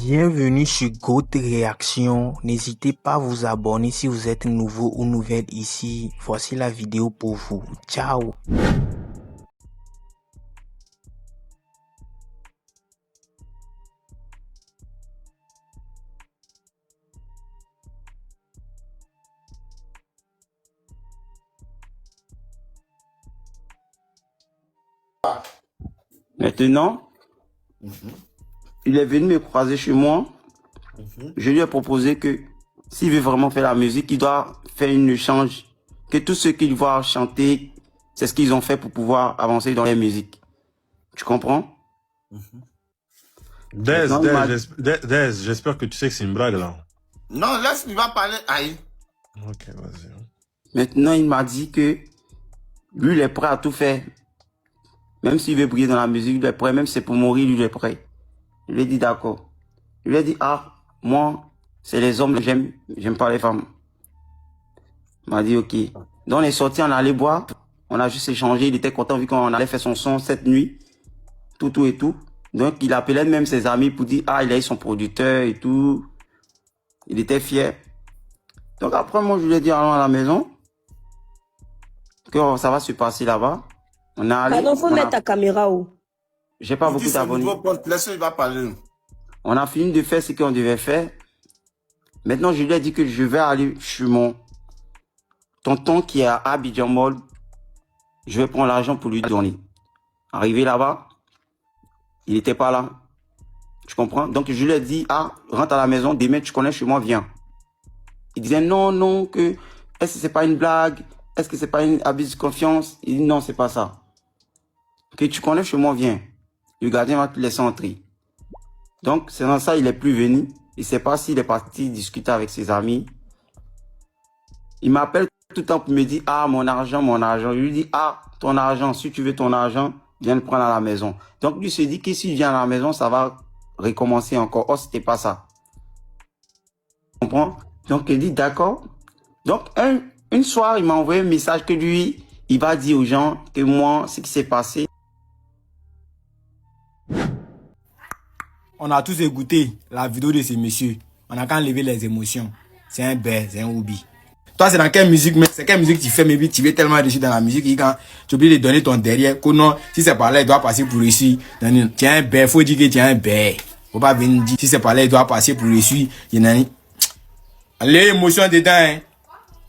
Bienvenue sur Goat Réaction. N'hésitez pas à vous abonner si vous êtes nouveau ou nouvelle ici. Voici la vidéo pour vous. Ciao. Maintenant, il est venu me croiser chez moi. Je lui ai proposé que s'il veut vraiment faire la musique, il doit faire une échange. Que tous ceux qu'il voit chanter, c'est ce qu'ils ont fait pour pouvoir avancer dans la musique. Tu comprends? Dez, j'espère que tu sais que c'est une blague là. Non, laisse-moi va parler. Aïe. Ok, vas-y. Maintenant, il m'a dit que lui, il est prêt à tout faire. Même s'il veut briller dans la musique, il est prêt. Même si c'est pour mourir, lui, il est prêt. Je lui ai dit d'accord. Je lui ai dit, ah, moi, c'est les hommes, j'aime pas les femmes. Il m'a dit, ok. Donc, on est sorti, on allait boire. On a juste échangé. Il était content vu qu'on allait faire son son cette nuit. Tout et tout. Donc, il appelait même ses amis pour dire, ah, il a eu son producteur et tout. Il était fier. Donc, après, moi, je lui ai dit, allons à la maison. Que ça va se passer là-bas. On a allé. Pardon, faut mettre ta caméra où? J'ai pas beaucoup d'abonnés. Il va parler. On a fini de faire ce qu'on devait faire. Maintenant, je lui ai dit que je vais aller chez mon tonton qui est à Abidjan Mall. Je vais prendre l'argent pour lui donner. Arrivé là-bas, il n'était pas là. Tu comprends? Donc, je lui ai dit, ah, rentre à la maison, demain, tu connais chez moi, viens. Il disait, non, que, est-ce que c'est pas une blague? Est-ce que c'est pas une abus de confiance? Il dit, non, c'est pas ça. Que tu connais chez moi, viens. Le gardien va te laisser entrer. Donc, c'est dans ça, il est plus venu. Il ne sait pas s'il est parti discuter avec ses amis. Il m'appelle tout le temps pour me dire, ah, mon argent. Je lui dis, ah, ton argent, si tu veux ton argent, viens le prendre à la maison. Donc, lui se dit que s'il vient à la maison, ça va recommencer encore. Oh, c'était pas ça. Tu comprends? Donc, il dit, d'accord. Donc, une soir, il m'a envoyé un message que lui, il va dire aux gens que moi, ce qui s'est passé. On a tous écouté la vidéo de ces messieurs. On a qu'à enlever les émotions. C'est un bain, c'est un hobby. Toi, c'est dans quelle musique, mais c'est quelle musique tu fais, mais tu veux tellement réussir dans la musique, et quand tu oublies de donner ton derrière, que non, si c'est par là, il doit passer pour réussir. Tu as un bain, faut dire que tu as un bain. Faut pas venir dire, si c'est par là, il doit passer pour réussir. Les émotions dedans, hein.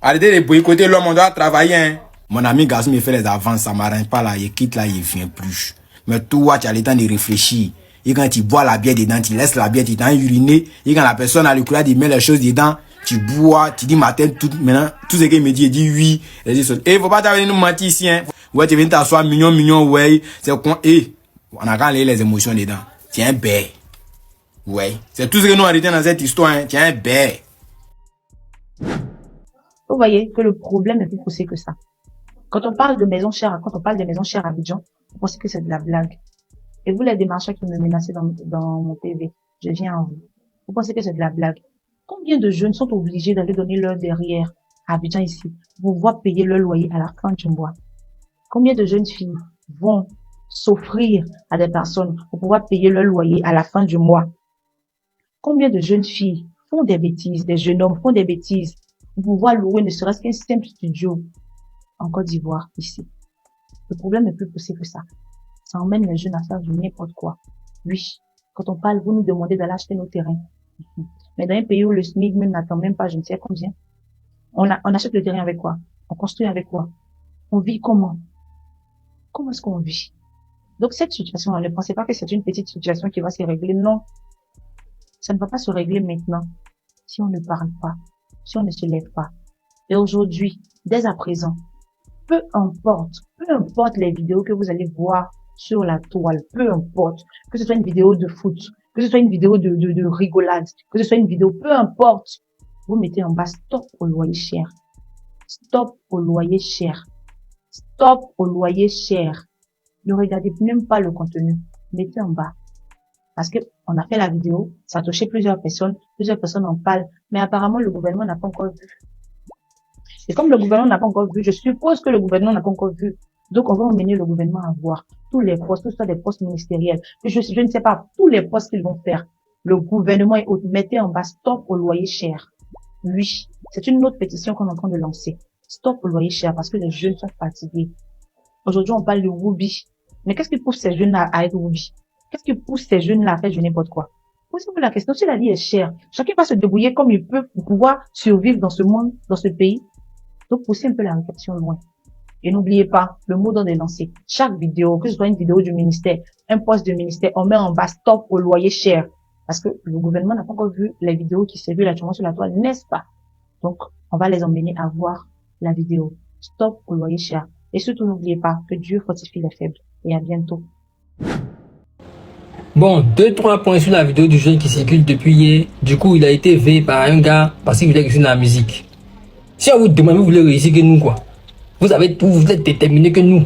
Arrêtez de boycotter l'homme, on doit travailler, hein. Mon ami garçon me fait les avances, ça m'arrange pas là, il quitte là, il vient plus. Mais toi, tu as le temps de réfléchir. Et quand tu bois la bière dedans, tu laisses la bière, tu t'en uriner. Et quand la personne a le courage de mettre les choses dedans, tu bois, tu dis matin, maintenant, tout ce qu'il me dit, il dit oui. Il dit, eh, faut pas venir nous mentir ici, hein. Ouais, tu viens t'asseoir, mignon, ouais. C'est quoi, eh, on a qu'à les émotions dedans. Tiens, ben. Ouais. C'est tout ce que nous arrêtons dans cette histoire, hein. Tiens, ben. Vous voyez que le problème est plus poussé que ça. Quand on parle de maison chère à Abidjan, vous pensez que c'est de la blague. Et vous, les démarcheurs qui me menacez dans mon PV, je viens à vous. Vous pensez que c'est de la blague. Combien de jeunes sont obligés d'aller donner leur derrière à Abidjan ici pour pouvoir payer leur loyer à la fin du mois? Combien de jeunes filles vont s'offrir à des personnes pour pouvoir payer leur loyer à la fin du mois? Combien de jeunes filles font des bêtises, des jeunes hommes font des bêtises pour pouvoir louer ne serait-ce qu'un simple studio en Côte d'Ivoire, ici? Le problème est plus poussé que ça. Ça emmène les jeunes à faire du n'importe quoi. Oui, quand on parle, vous nous demandez d'aller acheter nos terrains. Mais dans un pays où le SMIC même n'attend même pas, je ne sais combien, on achète le terrain avec quoi? On construit avec quoi? On vit comment? Comment est-ce qu'on vit? Donc cette situation, ne pensez pas que c'est une petite situation qui va se régler. Non, ça ne va pas se régler maintenant si on ne parle pas, si on ne se lève pas. Et aujourd'hui, dès à présent, peu importe les vidéos que vous allez voir sur la toile, peu importe, que ce soit une vidéo de foot, que ce soit une vidéo de rigolade, que ce soit une vidéo, peu importe, vous mettez en bas stop au loyer cher. Stop au loyer cher. Stop au loyer cher. Ne regardez même pas le contenu. Mettez en bas. Parce que on a fait la vidéo, ça a touché plusieurs personnes en parlent, mais apparemment le gouvernement n'a pas encore vu. Et comme le gouvernement n'a pas encore vu, je suppose que le gouvernement n'a pas encore vu. Donc, on va emmener le gouvernement à voir tous les postes, que ce soit des postes ministériels. Je ne sais pas, tous les postes qu'ils vont faire. le gouvernement est autres, mettez en bas stop au loyer cher. Oui, c'est une autre pétition qu'on est en train de lancer. Stop au loyer cher parce que les jeunes sont fatigués. Aujourd'hui, on parle de Whoopi. Mais qu'est-ce qui pousse ces jeunes-là à être Whoopi? Qu'est-ce qui pousse ces jeunes-là à faire je n'importe quoi? Posez-vous la question. Si la vie est chère, chacun va se débrouiller comme il peut pour pouvoir survivre dans ce monde, dans ce pays. Donc, poussez un peu la réflexion loin. Et n'oubliez pas, le mot d'ordre est lancé. Chaque vidéo, que ce soit une vidéo du ministère, un poste de ministère, on met en bas stop au loyer cher. Parce que le gouvernement n'a pas encore vu les vidéos qui circulent actuellement sur la toile, n'est-ce pas? Donc, on va les emmener à voir la vidéo. Stop au loyer cher. Et surtout, n'oubliez pas que Dieu fortifie les faibles. Et à bientôt. Bon, 2-3 points sur la vidéo du jeune qui circule depuis hier. Du coup, il a été veillé par un gars parce qu'il voulait réussir dans la musique. Si on vous demande, vous voulez réussir que nous, quoi. Vous avez tout, vous êtes déterminé que nous.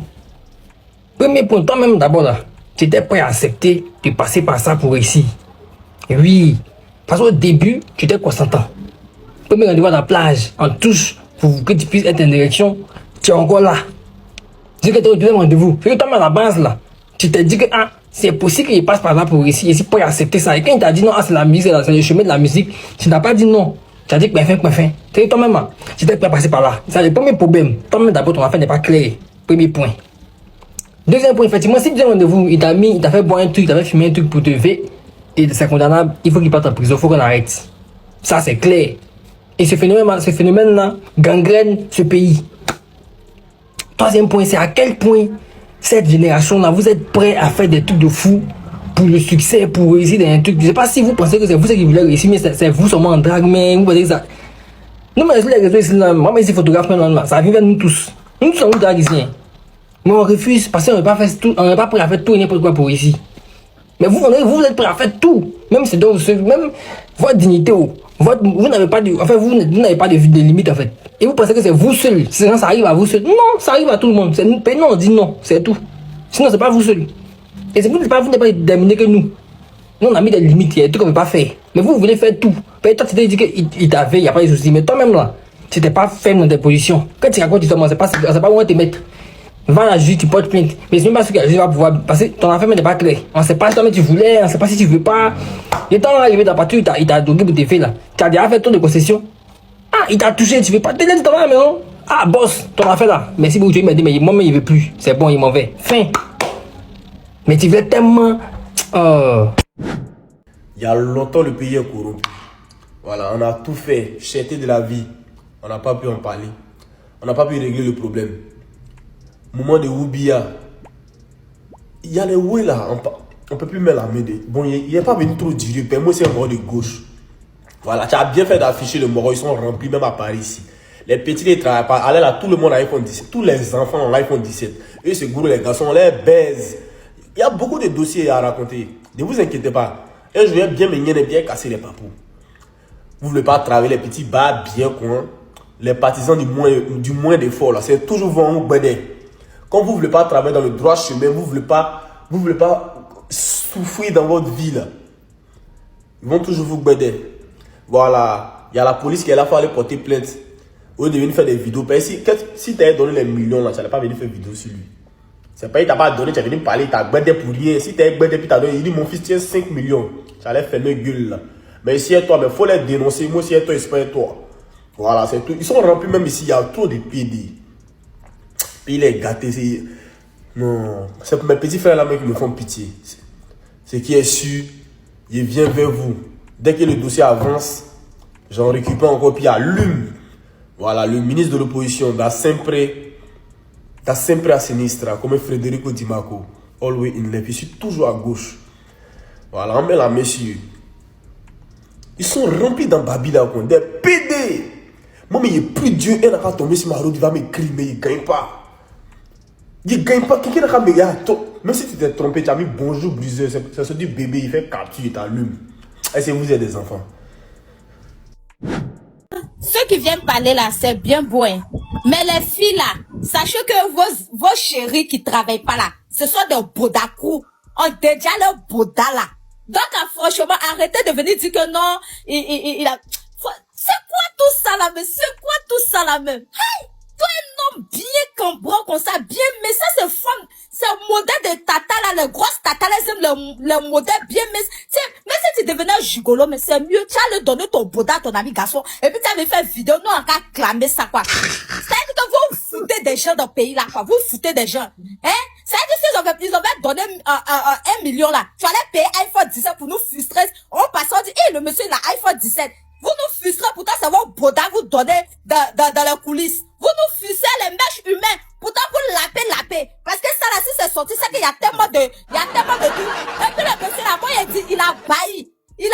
Premier point, toi-même d'abord là, tu étais prêt à accepter de passer par ça pour réussir. Et oui, parce qu'au début, tu étais consentant. Premier rendez-vous à la plage, en touche, pour que tu puisses être en direction, tu es encore là. Tu dis que tu es au deuxième rendez-vous. C'est que toi-même à la base là, tu t'es dit que ah, c'est possible qu'il passe par là pour réussir. Et si prêt à accepter ça. Et quand il t'a dit non, ah, c'est la musique, c'est le chemin de la musique, tu n'as pas dit non. Tu as dit que fin. C'est que toi-même, tu étais prêt à passer par là. C'est le premier problème. Toi-même d'abord, ton affaire n'est pas claire. Premier point. Deuxième point, effectivement, si tu as un rendez-vous, il t'a fait boire un truc, il t'a fait fumer un truc pour te lever, et c'est condamnable, il faut qu'il parte en prison, il faut qu'on arrête. Ça, c'est clair. Et ce phénomène-là gangrène ce pays. Troisième point, c'est à quel point cette génération-là, vous êtes prêts à faire des trucs de fou pour le succès, pour réussir dans un truc. Je ne sais pas si vous pensez que c'est vous qui voulez réussir, mais c'est vous seulement en drague, mais vous pensez que ça. Nous, mais les réseaux ici, là, moi, mais ces photographes, là, ça arrive à nous tous. Nous sommes drague ici. Mais on refuse parce qu'on n'est pas fait tout, on n'est pas prêt à faire tout et n'importe quoi pour réussir. Mais vous êtes prêts à faire tout. Même c'est donc, même votre dignité, vous n'avez pas de, enfin, vous n'avez pas de limite, en fait. Et vous pensez que c'est vous seul. Sinon, ça arrive à vous seul. Non, ça arrive à tout le monde. Non, on dit non, c'est tout. Sinon, c'est pas vous seul. Et c'est vous n'êtes pas déterminé que nous. Nous, on a mis des limites, il y a des trucs qu'on ne peut pas faire. Mais vous voulez faire tout. Peut-être toi, tu t'es dit qu'il t'avait, il n'y a pas de souci. Mais toi-même, là, tu n'étais pas ferme dans tes positions. Quand tu racontes, justement, c'est pas où on te mettre. Va à la justice, tu portes plainte. Mais c'est même pas ce que la justice va pouvoir. Parce que ton affaire n'est pas claire. On ne sait pas si toi-même tu voulais, on ne sait pas si tu veux pas. Le temps arrivé dans la partie, il t'a drogué pour tes faits, là. Tu as déjà fait ton de concession. Ah, il t'a touché, tu veux pas. T'es là, tu t'en vas à la maison. Ah, boss, ton affaire là. Merci beaucoup, tu m'as dit, mais moi-même, il veut plus. C'est bon, il m'en va. Fin. Mais tu veux tellement. Il y a longtemps, le pays est corrompu. Voilà, on a tout fait. Cherté de la vie. On n'a pas pu en parler. On n'a pas pu régler le problème. Moment de Oubia. Il y a les ouais là. On peut plus mettre la main. Bon, il n'est pas venu trop durer. Mais moi, c'est un mort de gauche. Voilà, tu as bien fait d'afficher le mort. Ils sont remplis, même à Paris ici. Les petits, ils ne travaillent pas. Allez là, tout le monde a iPhone 17. Tous les enfants ont l'iPhone 17. Eux, c'est gourou, les garçons, on les baise. Il y a beaucoup de dossiers à raconter. Ne vous inquiétez pas. Un jour, bien meigner et bien casser les papous. Vous ne voulez pas travailler les petits bas bien coins. Les partisans du moins d'efforts, là, c'est toujours vous en bedé. Quand vous ne voulez pas travailler dans le droit chemin, vous ne voulez pas souffrir dans votre vie, là. Ils vont toujours vous bedé. Voilà. Il y a la police qui est là pour aller porter plainte. Au lieu de venir faire des vidéos. Si tu as donné les millions, là, tu n'allais pas venir faire des vidéos sur lui. C'est pas, il t'a pas donné, tu as venu me parler, il t'a bedé pour rien. Si tu as bedé, puis tu as donné, il dit, mon fils tient 5 millions. Tu allais faire une gueule, là. Mais ici, toi, il faut les dénoncer. Moi, si toi, c'est pas toi. Voilà, c'est tout. Ils sont remplis, même ici, il y a trop de PD. Puis il est gâté. Non. C'est pour mes petits frères là qui me font pitié. Ce qui est sûr, il vient vers vous. Dès que le dossier avance, j'en récupère encore, puis il allume. Voilà, le ministre de l'opposition, da sempre a sinistra, comme Federico Di Marco. Always in left. Je suis toujours à gauche. Voilà, on met la messieurs. Ils sont remplis dans Babila, des PD. Moi, mais il n'y a plus Dieu, il n'a pas tombé sur ma route, il va m'écrire, mais il ne gagne pas. Il ne gagne pas. Quelqu'un n'a pas me même si tu t'es trompé, tu as mis bonjour brisé, ça se dit bébé, il fait capture, il t'allume. Est-ce que vous êtes des enfants? Ceux qui viennent parler là, c'est bien beau. Hein. Mais les filles là, sachez que vos chéris qui ne travaillent pas là, ce sont des bodakou. On déjà le boda là. Donc, franchement, arrêtez de venir dire que non, il a... C'est quoi tout ça là, mais c'est quoi tout ça là, même? Hey! Toi, un homme bien cambrant comme ça, bien, mais ça, c'est le modèle de tata là, les grosses tata là, c'est le modèle bien, mais si tu devenais un gigolo, mais c'est mieux. Tu allais donner ton boda à ton ami garçon. Et puis tu avais fait une vidéo, nous on a clamé ça, quoi. C'est-à-dire que vous foutez des gens dans le pays, là, quoi. Vous foutez des gens. Hein? C'est-à-dire qu'ils avaient donné 1 million, là. Tu allais payer iPhone 17 pour nous frustrer. On passe, on dit, le monsieur, il a iPhone 17. Vous nous frustrez, pourtant c'est votre boda vous donnez dans les coulisses. Vous nous frustrez les mèches humains, pourtant vous lapez. Parce que ça là, si c'est sorti, c'est qu'il y a tellement de tout. Et puis le monsieur là-bas, il dit, il a bailli. Si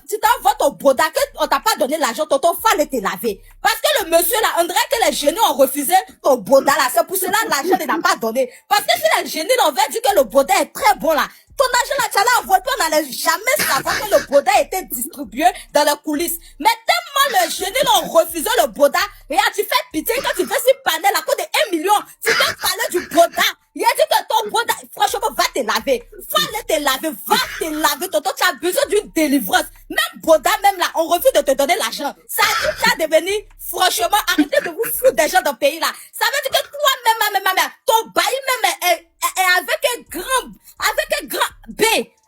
tu t'envoies ton boda, qu'on t'a pas donné l'argent, tonton, fallait te laver. Parce que le monsieur là, on dirait que les génies ont refusé ton boda là. C'est pour cela l'argent ne l'a pas donné. Parce que si les génies l'avaient dit que le boda est très bon là, ton argent là, tu allais envoyer, on n'allait jamais savoir que le boda était distribué dans les coulisses. Mais tellement les génies l'ont refusé le boda, et tu fais pitié quand tu fais ce panel à cause de 1 million, tu veux parler du boda. Il a dit que ton boda, franchement, va te laver. Va te laver, tonton, tu as besoin d'une délivrance. Même boda, même là, on refuse de te donner l'argent. Ça a dit que tu as devenu, franchement, arrêtez de vous foutre des gens dans le pays là. Ça veut dire que toi-même, ton bail même est avec un grand B.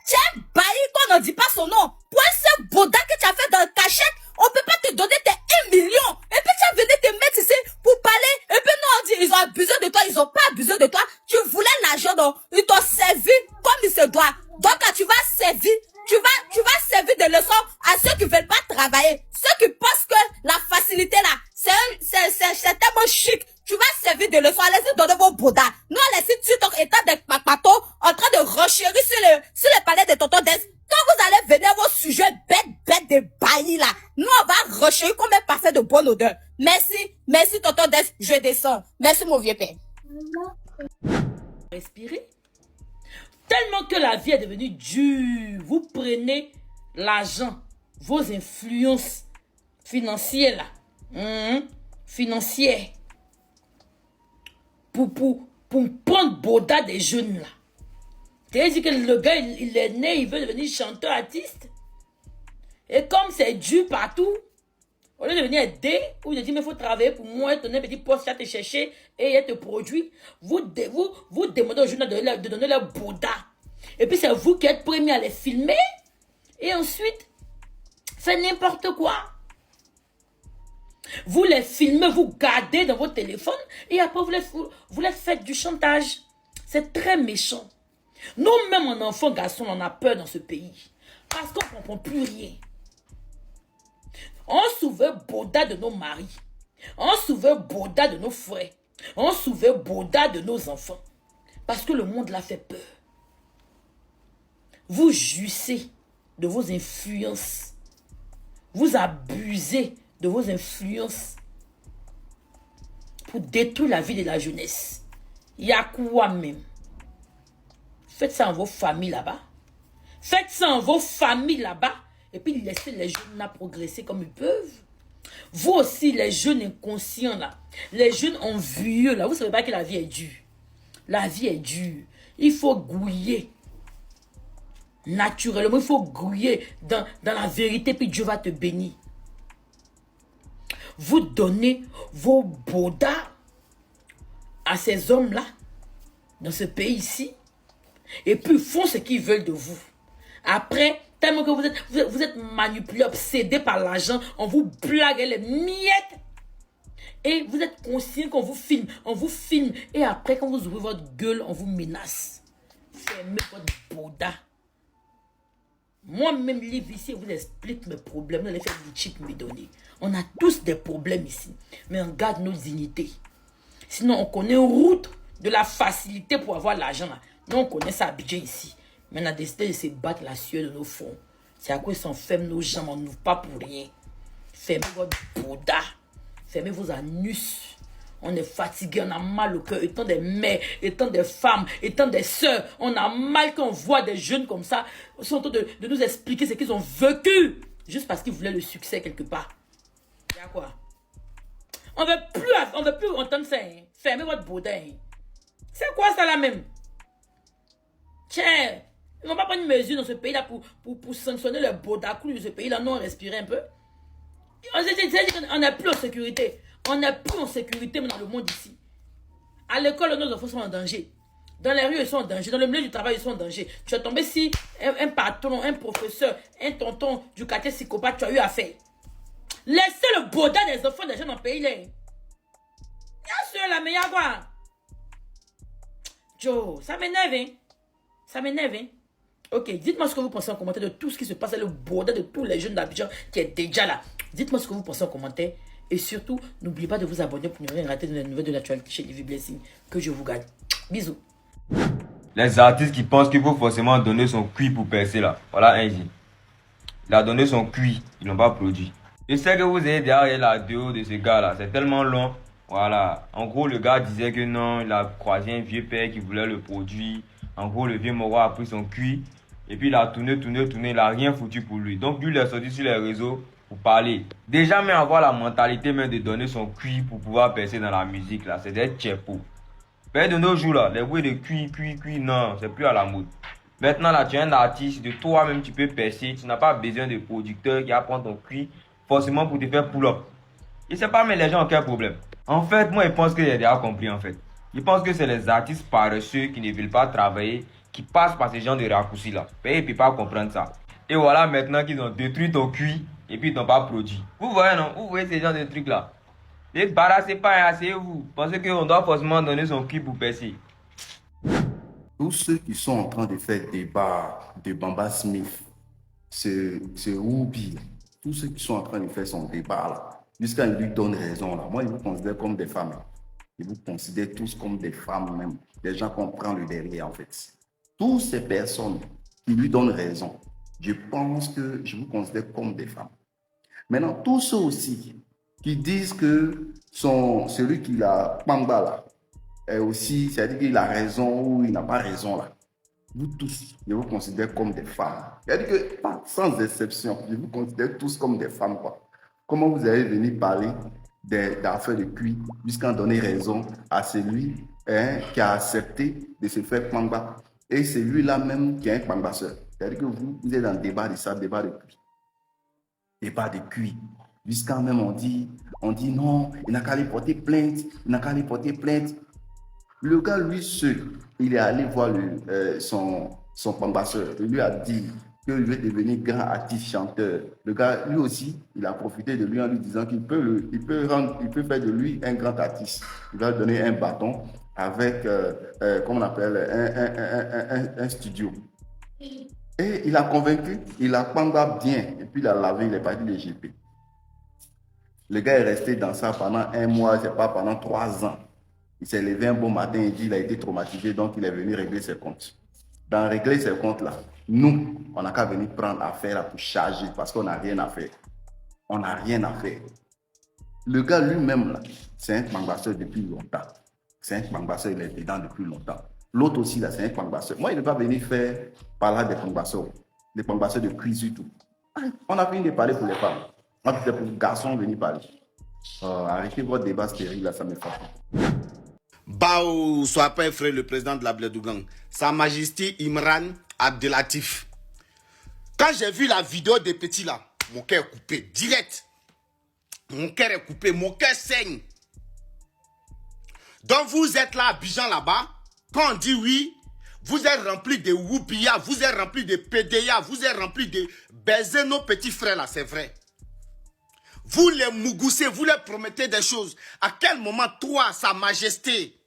Tu as un bail qu'on ne dit pas son nom. Pour ce boda que tu as fait dans le cachette, on peut pas te donner tes 1 million. Et puis tu as venu te mettre ici pour parler. Et puis nous on dit, ils ont abusé de toi, ils ont pas abusé de toi. Tu voulais l'argent, donc ils t'ont servi comme il se doit. Donc quand tu vas servir, tu vas servir de leçon à ceux qui veulent pas travailler. Ceux qui pensent que la facilité là, c'est tellement chic. Tu vas servir de leçon, allez-y donner vos bodas. Nous, on laisse TikTok étant des papatos en train de renchérir sur le palais de Tonton Des. Quand vous allez venir vos sujets bêtes de baillis là, nous, on va renchérir comme un parfait de bonne odeur. Merci Tonton Des, je descends. Merci mon vieux père. Respirez. Tellement que la vie est devenue dure. Vous prenez l'argent, vos influences financières là, financières, pour prendre boda des jeunes là. C'est-à-dire que le gars, il est né, il veut devenir chanteur, artiste. Et comme c'est dur partout, au lieu de venir aider, ou de dire, mais il faut travailler pour moi, donner un petit poste à te chercher et être produit, vous demandez aux jeunes de donner leur boda. Et puis c'est vous qui êtes premier à les filmer. Et ensuite, c'est n'importe quoi. Vous les filmez, vous gardez dans votre téléphone et après vous les faites du chantage. C'est très méchant. Nous-mêmes, en enfant garçon, on a peur dans ce pays. Parce qu'on ne comprend plus rien. On souvait boda de nos maris. On souvait boda de nos frères. On souvait boda de nos enfants. Parce que le monde l'a fait peur. Vous jouissez de vos influences. Vous abusez de vos influences pour détruire la vie de la jeunesse. Il y a quoi même? Faites ça en vos familles là-bas. Faites ça en vos familles là-bas. Et puis laissez les jeunes là progresser comme ils peuvent. Vous aussi, les jeunes inconscients là. Les jeunes envieux là. Vous ne savez pas que la vie est dure. La vie est dure. Il faut grouiller. Naturellement, il faut grouiller dans la vérité. Puis Dieu va te bénir. Vous donnez vos bodas à ces hommes-là. Dans ce pays ici. Et puis ils font ce qu'ils veulent de vous. Après, tellement que vous êtes manipulé, obsédé par l'argent, on vous blague les miettes. Et vous êtes conscient qu'on vous filme. On vous filme. Et après, quand vous ouvrez votre gueule, on vous menace. Fermez votre boda. Moi-même, livre ici, je vous explique mes problèmes. Vous allez faire des chips me donner. On a tous des problèmes ici. Mais on garde nos dignités. Sinon, on connaît une route de la facilité pour avoir l'argent là. Nous, on connaît ça à Abidjan ici. Mais on a décidé de se battre la sueur de nos fonds. C'est à quoi ils s'enferment nos jambes. On n'ouvre pas pour rien. Fermez votre boda. Fermez vos anus. On est fatigué, on a mal au cœur. Étant des mères, étant des femmes, étant des sœurs, on a mal quand on voit des jeunes comme ça. Ils sont en train de nous expliquer ce qu'ils ont vécu. Juste parce qu'ils voulaient le succès quelque part. Il y a quoi? On veut plus entendre ça. Hein. Fermez votre boda. Hein. C'est quoi ça là même? Tiens, ils ne vont pas prendre une mesure dans ce pays-là pour sanctionner le bodacou de ce pays-là. Non, on respirait un peu. On n'est plus en sécurité. On n'est plus en sécurité dans le monde ici. À l'école, nos enfants sont en danger. Dans les rues, ils sont en danger. Dans le milieu du travail, ils sont en danger. Tu es tombé si un patron, un professeur, un tonton du quartier psychopathe, tu as eu affaire. Laissez le boda des enfants des gens dans le pays. Là. Bien sûr, la meilleure quoi. Joe, ça m'énerve, hein. Ça m'énerve, hein. Ok, dites-moi ce que vous pensez en commentaire de tout ce qui se passe, le boda de tous les jeunes d'Abidjan qui est déjà là. Dites-moi ce que vous pensez en commentaire. Et surtout, n'oubliez pas de vous abonner pour ne rien rater de la nouvelle de l'actualité chez Livy Blessing. Que je vous garde. Bisous. Les artistes qui pensent qu'il faut forcément donner son cuit pour percer là. Voilà un J. Il a donné son cuit, ils n'ont pas produit. Je sais que vous avez derrière la vidéo de ce gars là, c'est tellement long. Voilà. En gros, le gars disait que non, il a croisé un vieux père qui voulait le produit. En gros, le vieux Moro a pris son cuit. Et puis il a tourné, il a rien foutu pour lui. Donc lui, il est sorti sur les réseaux pour parler. Déjà, mais avoir la mentalité même de donner son cuit pour pouvoir percer dans la musique là, c'est d'être tchepo. Mais de nos jours là, les bruits de cuit, non, c'est plus à la mode. Maintenant là, tu es un artiste, de toi-même tu peux percer. Tu n'as pas besoin de producteur qui apprend ton cuit forcément pour te faire pull-up. Je sais pas, mais les gens ont quel problème? En fait, moi, je pense que j'ai déjà compris en fait. Je pense que c'est les artistes paresseux qui ne veulent pas travailler, qui passent par ces gens de raccourcis là. Mais ils ne peuvent pas comprendre ça. Et voilà maintenant qu'ils ont détruit ton cuit et puis ils n'ont pas produit. Vous voyez non? Vous voyez ces gens de trucs là? Ne barrassez pas et asseyez-vous. Pensez qu'on doit forcément donner son cuit pour percer. Tous ceux qui sont en train de faire débat de Bamba Smith, c'est Whoopi. Tous ceux qui sont en train de faire son débat là, jusqu'à lui donne raison là. Moi, ils vous considèrent comme des femmes. Ils vous considèrent tous comme des femmes même. Des gens qu'on prend le derrière en fait. Toutes ces personnes qui lui donnent raison, je pense que je vous considère comme des femmes. Maintenant, tous ceux aussi qui disent que celui qui l'a Pamba là, est aussi, c'est-à-dire qu'il a raison ou il n'a pas raison là. Vous tous, je vous considère comme des femmes. C'est-à-dire que, sans exception, je vous considère tous comme des femmes quoi. Comment vous allez venir parler d'affaires de cuit jusqu'à donner raison à celui qui a accepté de se faire Pamba et c'est lui-là même qui est un Pambasseur. C'est-à-dire que vous êtes dans le débat de ça, débat de cuit. Débat de cuit. Jusqu'à même on dit non, il n'a qu'à aller porter plainte, Le gars, lui seul, il est allé voir son Pambasseur. Il lui a dit qu'il veut devenir grand artiste chanteur. Le gars, lui aussi, il a profité de lui en lui disant qu'il peut faire de lui un grand artiste. Il va lui donner un bâton avec, comment on appelle, un studio. Et il a convaincu, il a Pamba bien, et puis il a lavé, il est parti de GP. Le gars est resté dans ça pendant 1 mois, c'est pas pendant 3 ans. Il s'est levé un bon matin et dit qu'il a été traumatisé, donc il est venu régler ses comptes. Dans régler ses comptes là, nous, on n'a qu'à venir prendre affaire là pour charger parce qu'on n'a rien à faire. On n'a rien à faire. Le gars lui-même là, c'est un Pambasseur depuis longtemps. C'est un Pambasseur, il est dedans depuis longtemps. L'autre aussi là, c'est un Pambasseur. Moi, il ne va pas venir faire parler des Pambasseurs de cuisse du tout. On a fini de parler pour les femmes. On a fait pour les garçons venir parler. Arrêtez votre débat stérile là, ça me fait pas. Bao, soit pas frère le président de la Bledougang, Sa Majesté Imran Abdelatif. Quand j'ai vu la vidéo des petits là, mon cœur est coupé direct. Mon cœur est coupé, mon cœur saigne. Donc vous êtes là à Abidjan là-bas, quand on dit oui, vous êtes rempli de Whoopia, vous êtes rempli de PDA, vous êtes rempli de baiser nos petits frères là, c'est vrai. Vous les mougoussez, vous les promettez des choses. À quel moment, toi, Sa Majesté,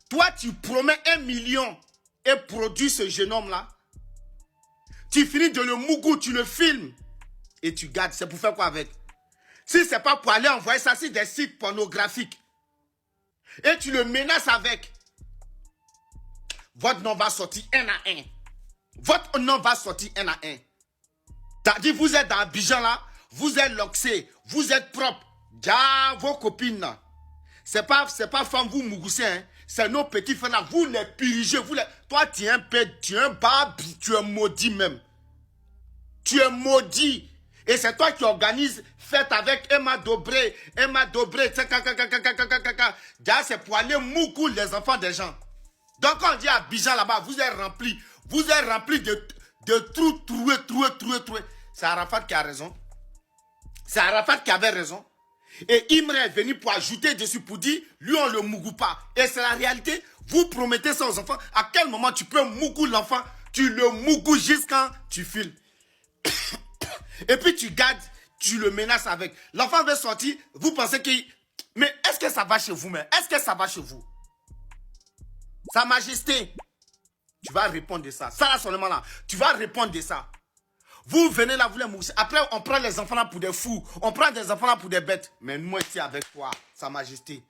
toi, tu promets 1 million et produis ce jeune homme-là? Tu finis de le mougou, tu le filmes et tu gardes. C'est pour faire quoi avec? Si c'est pas pour aller envoyer ça sur des sites pornographiques et tu le menaces avec, votre nom va sortir un à un. Votre nom va sortir un à un. T'as dit, vous êtes dans Abidjan là, vous êtes loxé, vous êtes propre. Déjà, vos copines là. C'est pas femme vous mougoussez, hein. C'est nos petits frères là. Vous les pirigez, toi tu es un pète, tu es un babi, tu es maudit même. Tu es maudit. Et c'est toi qui organise fête avec Emma Dobré. Déjà, c'est pour aller mougou les enfants des gens. Donc quand on dit Abidjan là-bas, vous êtes rempli de trous troués. C'est Arafat qui a raison. C'est Arafat qui avait raison. Et Imre est venu pour ajouter dessus pour dire, lui on le mougou pas. Et c'est la réalité. Vous promettez ça aux enfants. À quel moment tu peux mougou l'enfant? Tu le mougou jusqu'à tu files. Et puis tu gardes, tu le menaces avec. L'enfant veut sortir, vous pensez qu'il... Mais est-ce que ça va chez vous, mais est-ce que ça va chez vous? Sa Majesté, tu vas répondre de ça. Ça là seulement là, tu vas répondre de ça. Vous venez là, vous les mousser. Après, on prend les enfants là pour des fous. On prend des enfants là pour des bêtes. Mais moi ici avec toi, Sa Majesté.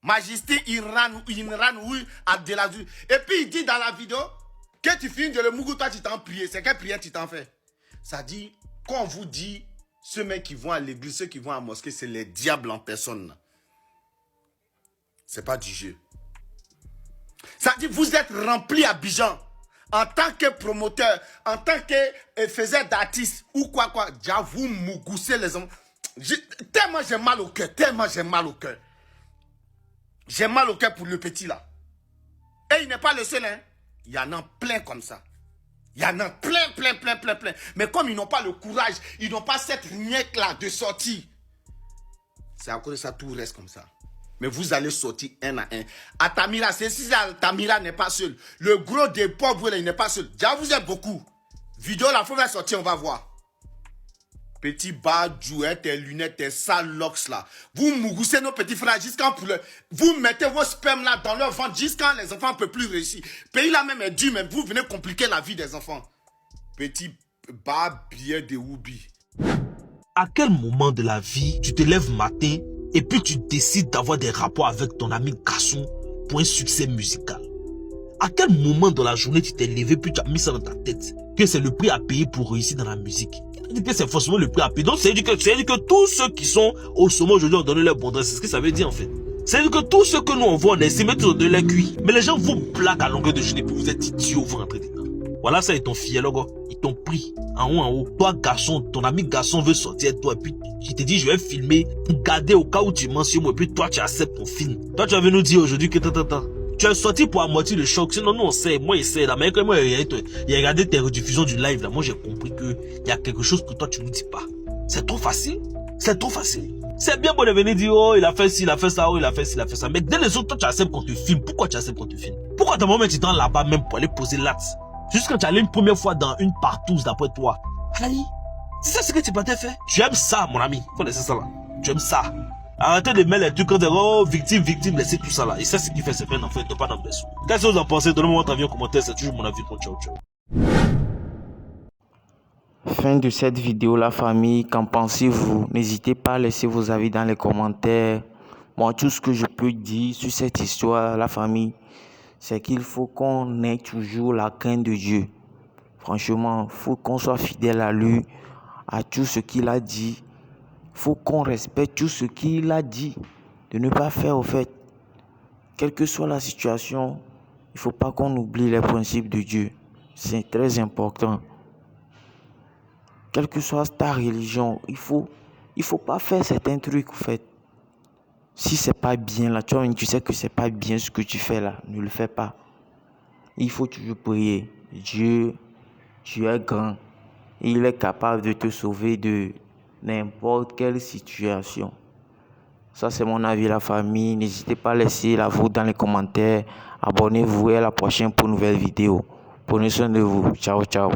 Majesté Iran, oui, Abdelaziz. Et puis il dit dans la vidéo que tu finis de le mougou, toi tu t'en pries. C'est quelle prière tu t'en fais? Ça dit, quand on vous dit, ceux mecs qui vont à l'église, ceux qui vont à la mosquée, c'est les diables en personne. C'est pas du jeu. Ça dit, vous êtes remplis à Abidjan. En tant que promoteur, en tant que faiseur d'artiste, ou quoi, déjà vous mougoussez les hommes. Tellement j'ai mal au cœur, tellement j'ai mal au cœur. J'ai mal au cœur pour le petit là. Et il n'est pas le seul, hein. Il y en a plein comme ça. Il y en a plein. Mais comme ils n'ont pas le courage, ils n'ont pas cette nièque là de sortir. C'est à cause de ça, tout reste comme ça. Mais vous allez sortir un à un. Atamira, c'est si Atamira n'est pas seul. Le gros des pauvres, il n'est pas seul. Déjà, vous êtes beaucoup. Vidéo, la fois va sortir, on va voir. Petit badjou, tes lunettes, tes sales locks là. Vous mougoussez nos petits frères jusqu'à pour le... Vous mettez vos spermes là dans leur ventre jusqu'à les enfants ne peuvent plus réussir. Pays là même est dur, mais vous venez compliquer la vie des enfants. Petit babier de Woubi. À quel moment de la vie tu te lèves matin et puis tu décides d'avoir des rapports avec ton ami garçon pour un succès musical? À quel moment dans la journée tu t'es levé puis tu as mis ça dans ta tête que c'est le prix à payer pour réussir dans la musique? Que c'est forcément le prix à payer. Donc c'est dire que tous ceux qui sont au sommet aujourd'hui ont donné leur bon droit. C'est ce que ça veut dire en fait. C'est dire que tous ceux que nous on voit, on estime tous de leur cuit. Mais les gens vous blaguent à longueur de journée puis vous êtes idiots, vous rentrez dedans. Voilà, ça, ils t'ont fié, là, gars. Ils t'ont pris en haut. Toi, garçon, ton ami garçon veut sortir toi. Et puis, il te dit, je vais filmer pour garder au cas où tu mentionnes moi. Et puis, toi, tu acceptes ton film. Toi, tu vas venir nous dire aujourd'hui que tu es sorti pour amortir le choc. Sinon, nous, on sait. Moi, il sait. Là, mais quand moi, il a regardé tes rediffusions du live. Là, moi, j'ai compris qu'il y a quelque chose que toi, tu ne dis pas. C'est trop facile. C'est trop facile. C'est bien bon de venir dire, oh, il a fait ci, il a fait ça, oh, il a fait ci, il a fait ça. Mais dès les autres, toi, tu acceptes qu'on te filme. Pourquoi tu acceptes qu'on te filme? Pourquoi ton moment, tu t'en là-bas même pour aller poser l'acte? Juste quand tu allais une première fois dans une partouze d'après toi. Allez, c'est ça ce que tu peux te faire. Tu aimes ça, mon ami. Faut laisser ça là. Tu aimes ça. Arrêtez de mettre les trucs quand oh, victime, laissez tout ça là. Et ça, c'est ce qui fait, c'est fait en fait, de pas dans le sous. Qu'est-ce que vous en pensez? Donnez-moi votre avis en commentaire, c'est toujours mon avis. Ciao, ciao. Fin de cette vidéo, la famille. Qu'en pensez-vous? N'hésitez pas à laisser vos avis dans les commentaires. Moi, tout ce que je peux dire sur cette histoire, la famille, c'est qu'il faut qu'on ait toujours la crainte de Dieu. Franchement, il faut qu'on soit fidèle à lui, à tout ce qu'il a dit. Il faut qu'on respecte tout ce qu'il a dit. De ne pas faire au fait. Quelle que soit la situation, il ne faut pas qu'on oublie les principes de Dieu. C'est très important. Quelle que soit ta religion, il faut pas faire certains trucs, en fait. Si c'est pas bien là, tu sais que c'est pas bien ce que tu fais là, ne le fais pas. Il faut toujours prier. Dieu, tu es grand. Il est capable de te sauver de n'importe quelle situation. Ça, c'est mon avis, la famille. N'hésitez pas à laisser la vôtre dans les commentaires. Abonnez-vous et à la prochaine pour une nouvelle vidéo. Prenez soin de vous. Ciao, ciao.